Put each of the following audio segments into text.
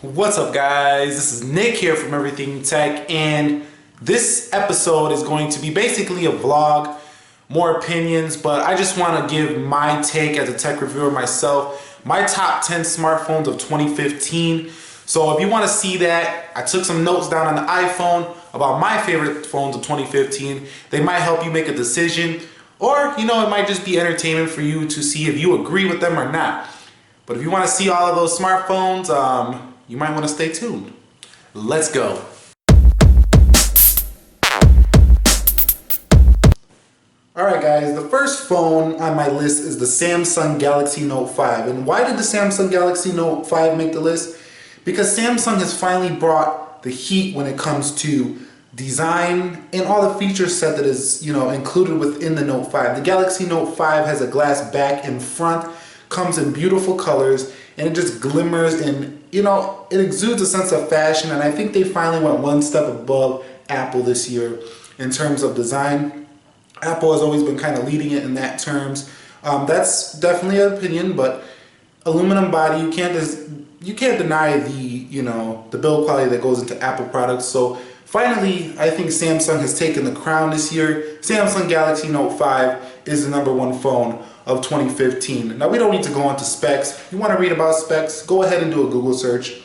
What's up, guys? This is Nick here from Everything Tech, and this episode is going to be basically a vlog, more opinions, but I just want to give my take as a tech reviewer myself, my top 10 smartphones of 2015. So if you want to see that, I took some notes down on the iPhone about my favorite phones of 2015. They might help you make a decision, or it might just be entertainment for you to see if you agree with them or not. But if you want to see all of those smartphones, you might want to stay tuned. Let's go. Alright guys, the first phone on my list is the Samsung Galaxy Note 5. And why did the Samsung Galaxy Note 5 make the list? Because Samsung has finally brought the heat when it comes to design and all the feature set that is included within the Note 5. The Galaxy Note 5 has a glass back and front, comes in beautiful colors, and it just glimmers and it exudes a sense of fashion. And I think they finally went one step above Apple this year in terms of design. Apple has always been kind of leading it in that terms. That's definitely an opinion, but aluminum body, you can't deny the build quality that goes into Apple products. So finally, I think Samsung has taken the crown this year. Samsung Galaxy Note 5 is the #1 phone of 2015. Now, we don't need to go into specs. If you want to read about specs, go ahead and do a Google search.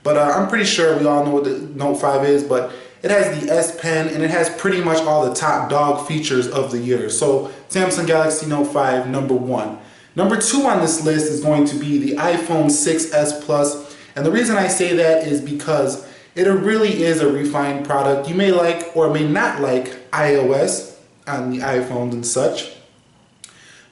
But I'm pretty sure we all know what the Note 5 is, but it has the S Pen and it has pretty much all the top dog features of the year. So Samsung Galaxy Note 5, #1. #2 on this list is going to be the iPhone 6s Plus. And the reason I say that is because it really is a refined product. You may like or may not like iOS on the iPhones and such,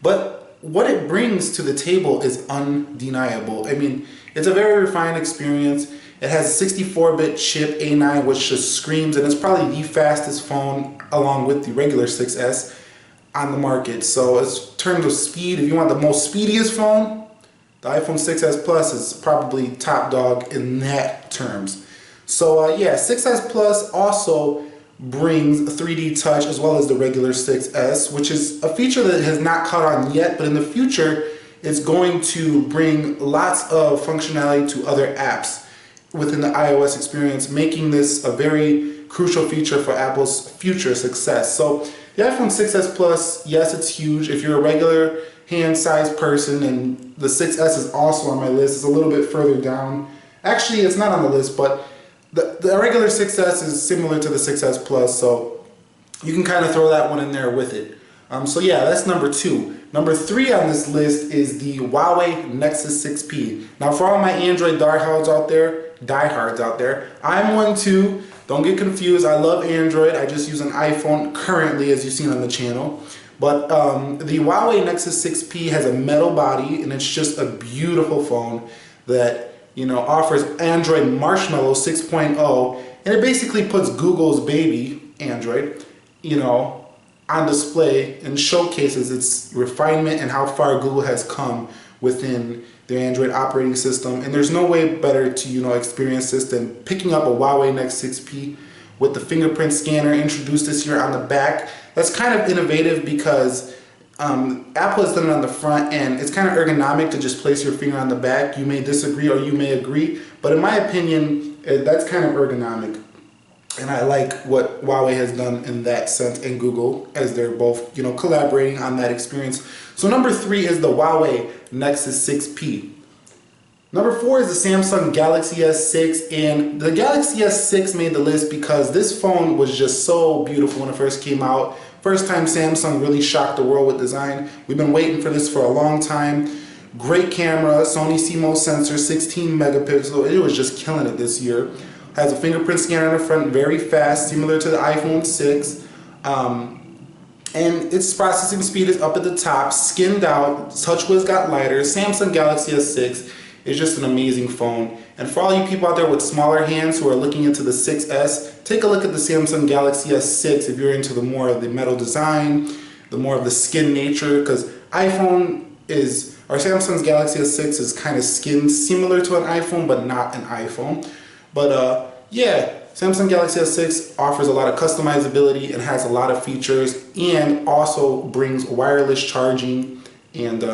but what it brings to the table is undeniable. I mean, it's a very refined experience. It has a 64-bit chip A9, which just screams, and it's probably the fastest phone along with the regular 6S on the market. So in terms of speed, if you want the most speediest phone, the iPhone 6s Plus is probably top dog in that terms. So yeah, 6s Plus also brings 3D touch as well as the regular 6S, which is a feature that has not caught on yet, but in the future it's going to bring lots of functionality to other apps within the iOS experience, making this a very crucial feature for Apple's future success. So the iPhone 6s Plus, yes, it's huge. If you're a regular hand-sized person, and the 6S is also on my list, it's a little bit further down. Actually, it's not on the list, but the regular 6S is similar to the 6S Plus, so you can kind of throw that one in there with it. So yeah, that's #2. #3 on this list is the Huawei Nexus 6P. Now, for all my Android diehards out there, I'm one too. Don't get confused. I love Android. I just use an iPhone currently, as you've seen on the channel. But the Huawei Nexus 6P has a metal body, and it's just a beautiful phone that offers Android Marshmallow 6.0, and it basically puts Google's baby, Android, on display and showcases its refinement and how far Google has come within their Android operating system. And there's no way better to, experience this than picking up a Huawei Nexus 6P with the fingerprint scanner introduced this year on the back. That's kind of innovative because Apple has done it on the front, and it's kind of ergonomic to just place your finger on the back. You may disagree or you may agree, but in my opinion, that's kind of ergonomic. And I like what Huawei has done in that sense, and Google, as they're both, collaborating on that experience. So #3 is the Huawei Nexus 6P. #4 is the Samsung Galaxy S6, and the Galaxy S6 made the list because this phone was just so beautiful when it first came out. First time Samsung really shocked the world with design. We've been waiting for this for a long time. Great camera, Sony CMOS sensor, 16 megapixel. It was just killing it this year. Has a fingerprint scanner in the front, very fast, similar to the iPhone 6. And its processing speed is up at the top, skinned out, TouchWiz got lighter. Samsung Galaxy S6 is just an amazing phone. And for all you people out there with smaller hands who are looking into the 6S, take a look at the Samsung Galaxy S6 if you're into the more of the metal design, the more of the skin nature, because Samsung's Galaxy S6 is kind of skinned similar to an iPhone, but not an iPhone. But yeah, Samsung Galaxy S6 offers a lot of customizability and has a lot of features, and also brings wireless charging, and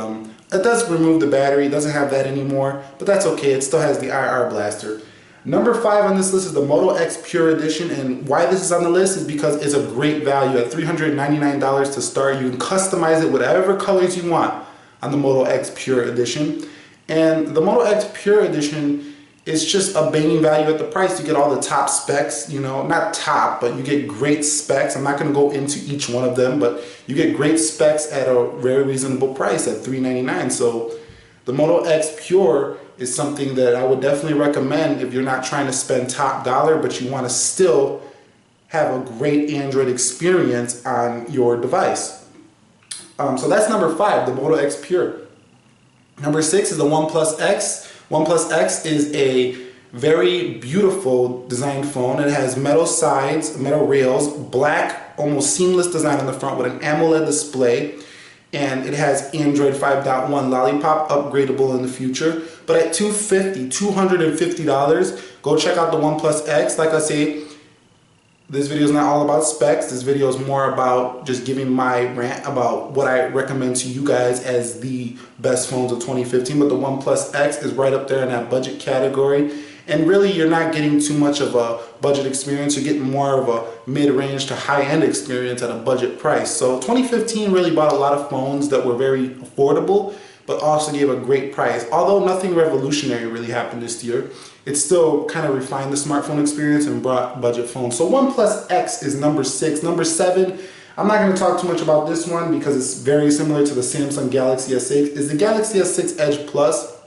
it does remove the battery. It doesn't have that anymore, but that's okay. It still has the IR blaster. Number 5 on this list is the Moto X Pure Edition, and why this is on the list is because it's a great value. At $399 to start, you can customize it whatever colors you want on the Moto X Pure Edition. And the Moto X Pure Edition is just a banging value at the price. You get all the top specs, you know, not top, but you get great specs. I'm not going to go into each one of them, but you get great specs at a very reasonable price at $399. So the Moto X Pure is something that I would definitely recommend if you're not trying to spend top dollar, but you want to still have a great Android experience on your device. So that's number 5, the Moto X Pure. Number 6 is the OnePlus X. OnePlus X is a very beautiful designed phone. It has metal sides, metal rails, black, almost seamless design on the front with an AMOLED display. And it has Android 5.1 Lollipop, upgradable in the future. But at $250, go check out the OnePlus X. Like I say, this video is not all about specs. This video is more about just giving my rant about what I recommend to you guys as the best phones of 2015. But the OnePlus X is right up there in that budget category. And really, you're not getting too much of a budget experience. You're getting more of a mid-range to high-end experience at a budget price. So 2015 really bought a lot of phones that were very affordable, but also gave a great price. Although nothing revolutionary really happened this year, it still kind of refined the smartphone experience and brought budget phones. So OnePlus X is number 6. Number 7, I'm not going to talk too much about this one because it's very similar to the Samsung Galaxy S6, is the Galaxy S6 Edge Plus.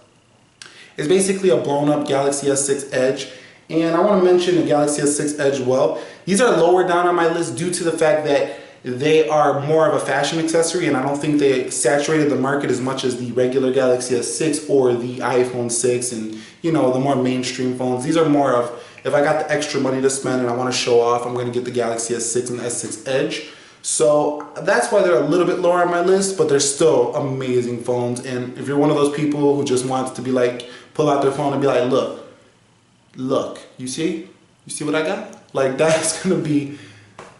It's basically a blown up Galaxy S6 Edge, and I want to mention the Galaxy S6 Edge well. These are lower down on my list due to the fact that they are more of a fashion accessory, and I don't think they saturated the market as much as the regular Galaxy S6 or the iPhone 6 and, you know, the more mainstream phones. These are more of, if I got the extra money to spend and I want to show off, I'm going to get the Galaxy S6 and the S6 Edge. So that's why they're a little bit lower on my list, but they're still amazing phones. And if you're one of those people who just wants to be like, pull out their phone and be like, look, you see what I got? Like, that's going to be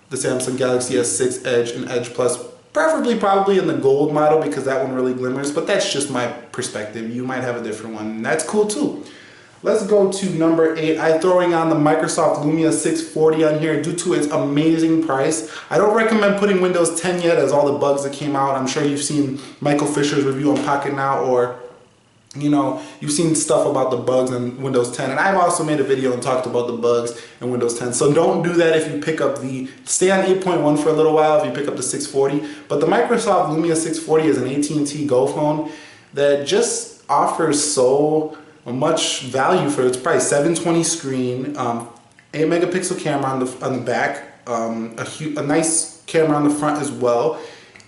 the Samsung Galaxy S6 Edge and Edge Plus, preferably probably in the gold model because that one really glimmers, but that's just my perspective. You might have a different one, and that's cool too. Let's go to number 8. I'm throwing on the Microsoft Lumia 640 on here due to its amazing price. I don't recommend putting Windows 10 yet as all the bugs that came out. I'm sure you've seen Michael Fisher's review on Pocket Now, or you know, you've seen stuff about the bugs in Windows 10, and I've also made a video and talked about the bugs in Windows 10. So don't do that if you pick up stay on 8.1 for a little while if you pick up the 640. But the Microsoft Lumia 640 is an AT&T Go phone that just offers so much value for its price. 720 screen, 8 megapixel camera on the back, a nice camera on the front as well,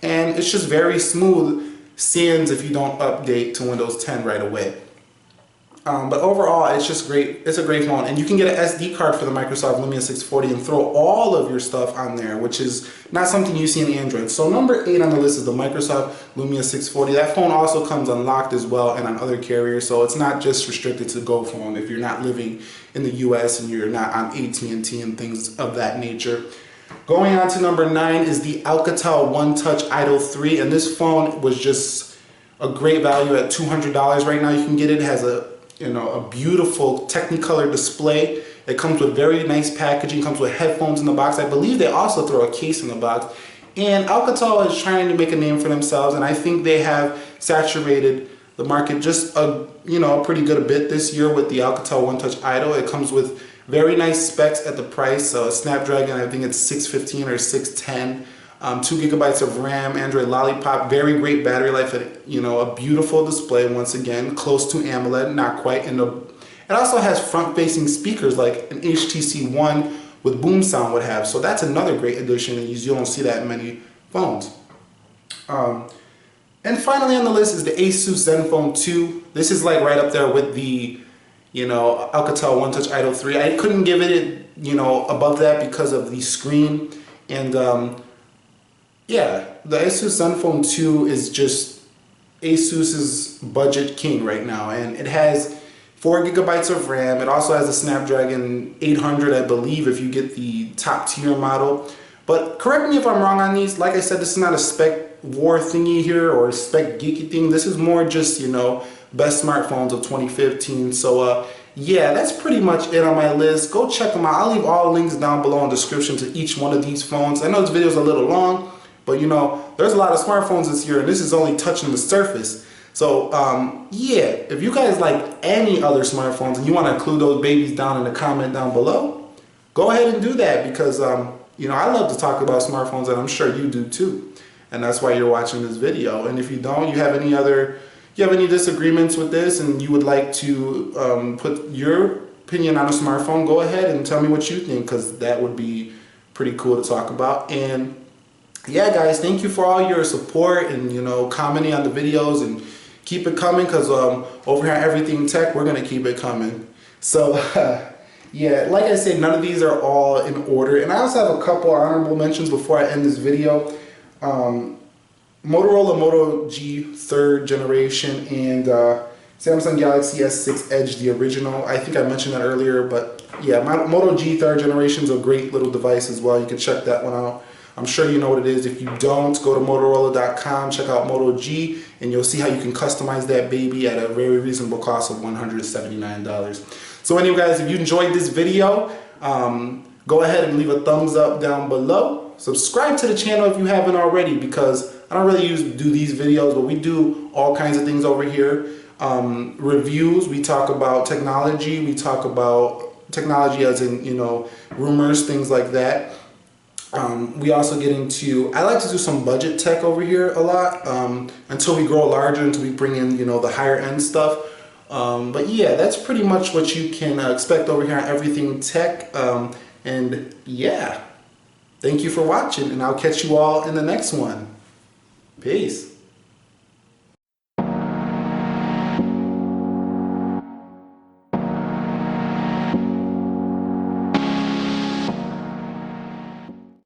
and it's just very smooth. Sans if you don't update to Windows 10 right away. But overall, it's just great. It's a great phone, and you can get an SD card for the Microsoft Lumia 640 and throw all of your stuff on there, which is not something you see in Android. So number 8 on the list is the Microsoft Lumia 640. That phone also comes unlocked as well and on other carriers, so it's not just restricted to Go phone if you're not living in the US and you're not on AT&T and things of that nature. Going on to number 9 is the Alcatel One Touch Idol 3, and this phone was just a great value at $200 right now. You can get it. It has a beautiful Technicolor display. It comes with very nice packaging. Comes with headphones in the box. I believe they also throw a case in the box. And Alcatel is trying to make a name for themselves, and I think they have saturated the market just pretty good a bit this year with the Alcatel One Touch Idol. It comes with very nice specs at the price. So Snapdragon, I think it's 615 or 610. 2 gigabytes of RAM, Android Lollipop, very great battery life, a beautiful display once again, close to AMOLED, not quite. And it also has front-facing speakers like an HTC One with boom sound would have. So that's another great addition, and you don't see that in many phones. And finally on the list is the Asus Zenfone 2. This is like right up there with the Alcatel One Touch Idol 3. I couldn't give it, above that because of the screen. And yeah, the Asus Zenfone 2 is just Asus's budget king right now. And it has 4 gigabytes of RAM. It also has a Snapdragon 800, I believe, if you get the top tier model. But correct me if I'm wrong on these. Like I said, this is not a spec war thingy here or a spec geeky thing. This is more just, best smartphones of 2015. So yeah, that's pretty much it on my list. Go check them out. I'll leave all links down below in the description to each one of these phones. I know this video is a little long, but you know, there's a lot of smartphones this year and this is only touching the surface. So yeah, if you guys like any other smartphones and you want to include those babies down in the comment down below, go ahead and do that because you know, I love to talk about smartphones and I'm sure you do too. And that's why you're watching this video. And if you don't, you have any disagreements with this and you would like to put your opinion on a smartphone, go ahead and tell me what you think because that would be pretty cool to talk about. And yeah, guys, thank you for all your support and, you know, commenting on the videos and keep it coming because over here at Everything Tech, we're going to keep it coming. So yeah, like I said, none of these are all in order. And I also have a couple honorable mentions before I end this video. Motorola Moto G 3rd generation and Samsung Galaxy S6 Edge, the original. I think I mentioned that earlier, but yeah, my Moto G 3rd generation is a great little device as well. You can check that one out. I'm sure you know what it is. If you don't, go to Motorola.com, check out Moto G, and you'll see how you can customize that baby at a very reasonable cost of $179. So anyway, guys, if you enjoyed this video, go ahead and leave a thumbs up down below. Subscribe to the channel if you haven't already because I don't really do these videos, but we do all kinds of things over here. Reviews, we talk about technology, we talk about technology as in, you know, rumors, things like that. We also get into, I like to do some budget tech over here a lot until we grow larger, until we bring in, you know, the higher end stuff. But yeah, that's pretty much what you can expect over here on Everything Tech. And yeah. Thank you for watching, and I'll catch you all in the next one. Peace.